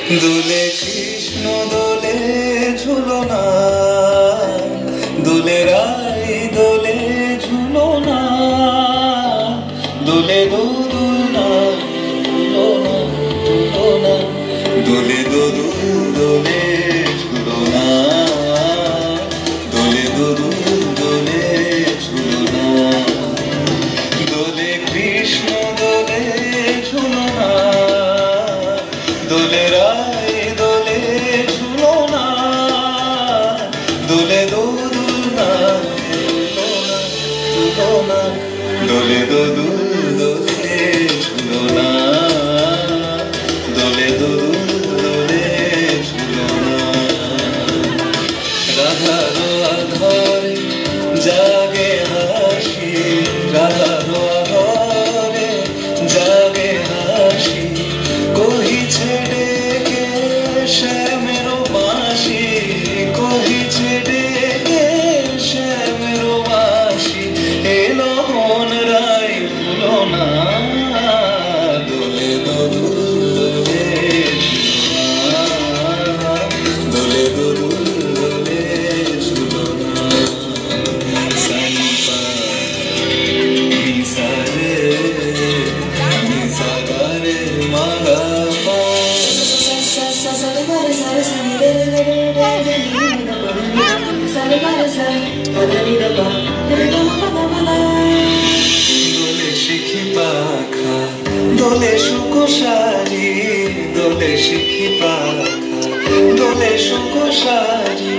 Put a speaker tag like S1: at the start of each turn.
S1: দোলে কৃষ্ণ দোলে ঝুলনা, দোলে রাই দোলে ঝুলনা, দোলে দোলনা ঝুলনা ঝুলনা, দোলে দোদুল দোলে ঝুলনা, দোলে দোদুল দোলে ঝুলনা, দোলে কৃষ্ণ দোলে ঝুলনা, দোলে রাই দোলে ঝুলনা, দোলে দোদুলনা ঝুলনা, দোলে দোদুল দোলে ঝুলনা, দোলে দোদুল দোলে ঝুলনা। রাধার আধারে জাগে হাসি, রাধার আধারে জাগে হাসি, কহিছে ডেকে শ্যামের বাঁশি, কহিছে ডেকে শ্যামের বাঁশি, এলো মন রাই ভুলনা, দোলে দোদুল দোলে ঝুলনা, দোলে দোদুল দোলে ঝুলনা। সানিপা নিসারে নিসারে মাগা পা, দোলে শিখি পাখা দোলে সুকোশারি, দোলে শিখি পাখা দোলে সুকোশারি,